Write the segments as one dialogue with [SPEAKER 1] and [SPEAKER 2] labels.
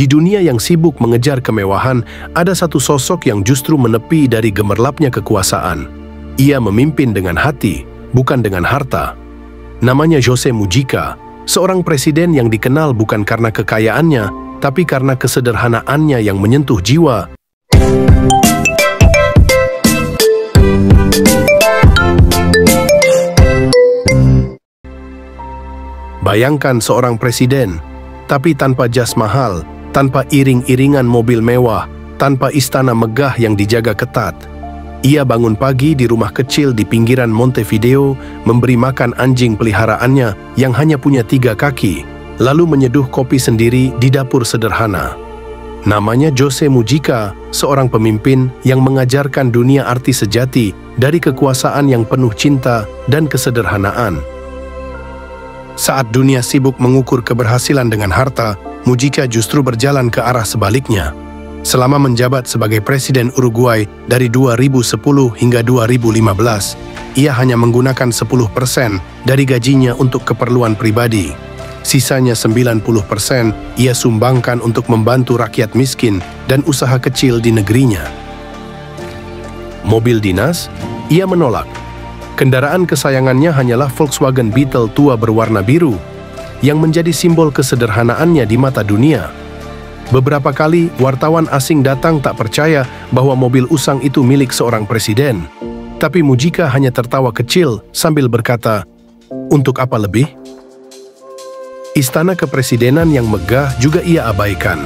[SPEAKER 1] Di dunia yang sibuk mengejar kemewahan, ada satu sosok yang justru menepi dari gemerlapnya kekuasaan. Ia memimpin dengan hati, bukan dengan harta. Namanya Jose Mujica, seorang presiden yang dikenal bukan karena kekayaannya, tapi karena kesederhanaannya yang menyentuh jiwa. Bayangkan seorang presiden, tapi tanpa jas mahal, tanpa iring-iringan mobil mewah, tanpa istana megah yang dijaga ketat. Ia bangun pagi di rumah kecil di pinggiran Montevideo, memberi makan anjing peliharaannya yang hanya punya 3 kaki, lalu menyeduh kopi sendiri di dapur sederhana. Namanya Jose Mujica, seorang pemimpin yang mengajarkan dunia arti sejati dari kekuasaan yang penuh cinta dan kesederhanaan. Saat dunia sibuk mengukur keberhasilan dengan harta, Mujica justru berjalan ke arah sebaliknya. Selama menjabat sebagai Presiden Uruguay dari 2010 hingga 2015, ia hanya menggunakan 10% dari gajinya untuk keperluan pribadi. Sisanya 90% ia sumbangkan untuk membantu rakyat miskin dan usaha kecil di negerinya. Mobil dinas, ia menolak. Kendaraan kesayangannya hanyalah Volkswagen Beetle tua berwarna biru, yang menjadi simbol kesederhanaannya di mata dunia. Beberapa kali wartawan asing datang tak percaya bahwa mobil usang itu milik seorang presiden. Tapi Mujica hanya tertawa kecil sambil berkata, "Untuk apa lebih?" Istana kepresidenan yang megah juga ia abaikan.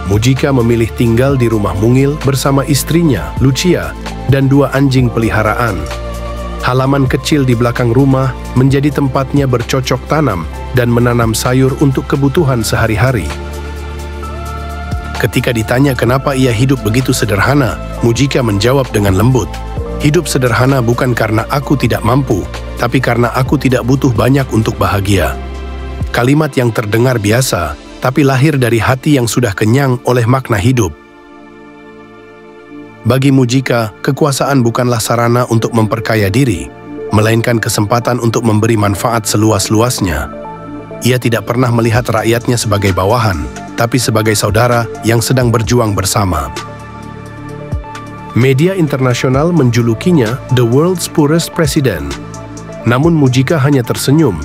[SPEAKER 1] Mujica memilih tinggal di rumah mungil bersama istrinya, Lucia, dan 2 anjing peliharaan. Halaman kecil di belakang rumah menjadi tempatnya bercocok tanam dan menanam sayur untuk kebutuhan sehari-hari. Ketika ditanya kenapa ia hidup begitu sederhana, Mujica menjawab dengan lembut, "Hidup sederhana bukan karena aku tidak mampu, tapi karena aku tidak butuh banyak untuk bahagia." Kalimat yang terdengar biasa, tapi lahir dari hati yang sudah kenyang oleh makna hidup. Bagi Mujica, kekuasaan bukanlah sarana untuk memperkaya diri, melainkan kesempatan untuk memberi manfaat seluas-luasnya. Ia tidak pernah melihat rakyatnya sebagai bawahan, tapi sebagai saudara yang sedang berjuang bersama. Media internasional menjulukinya The World's Poorest President. Namun Mujica hanya tersenyum.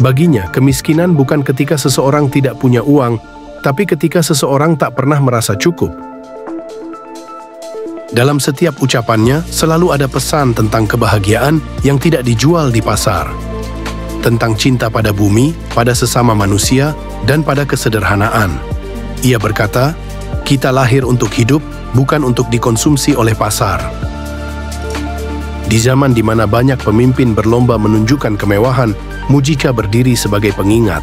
[SPEAKER 1] Baginya, kemiskinan bukan ketika seseorang tidak punya uang, tapi ketika seseorang tak pernah merasa cukup. Dalam setiap ucapannya, selalu ada pesan tentang kebahagiaan yang tidak dijual di pasar. Tentang cinta pada bumi, pada sesama manusia, dan pada kesederhanaan. Ia berkata, "Kita lahir untuk hidup, bukan untuk dikonsumsi oleh pasar." Di zaman di mana banyak pemimpin berlomba menunjukkan kemewahan, Mujica berdiri sebagai pengingat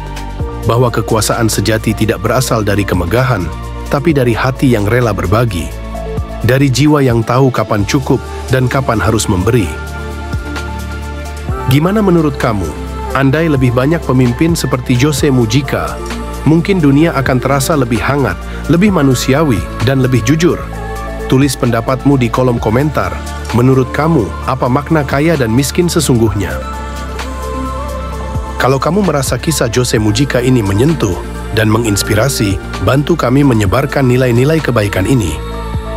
[SPEAKER 1] bahwa kekuasaan sejati tidak berasal dari kemegahan, tapi dari hati yang rela berbagi. Dari jiwa yang tahu kapan cukup dan kapan harus memberi. Gimana menurut kamu? Andai lebih banyak pemimpin seperti Jose Mujica, mungkin dunia akan terasa lebih hangat, lebih manusiawi, dan lebih jujur. Tulis pendapatmu di kolom komentar. Menurut kamu, apa makna kaya dan miskin sesungguhnya? Kalau kamu merasa kisah Jose Mujica ini menyentuh dan menginspirasi, bantu kami menyebarkan nilai-nilai kebaikan ini.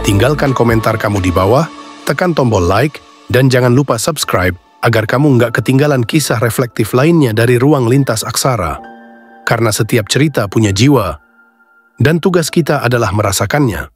[SPEAKER 1] Tinggalkan komentar kamu di bawah, tekan tombol like, dan jangan lupa subscribe agar kamu nggak ketinggalan kisah reflektif lainnya dari Ruang Lintas Aksara. Karena setiap cerita punya jiwa, dan tugas kita adalah merasakannya.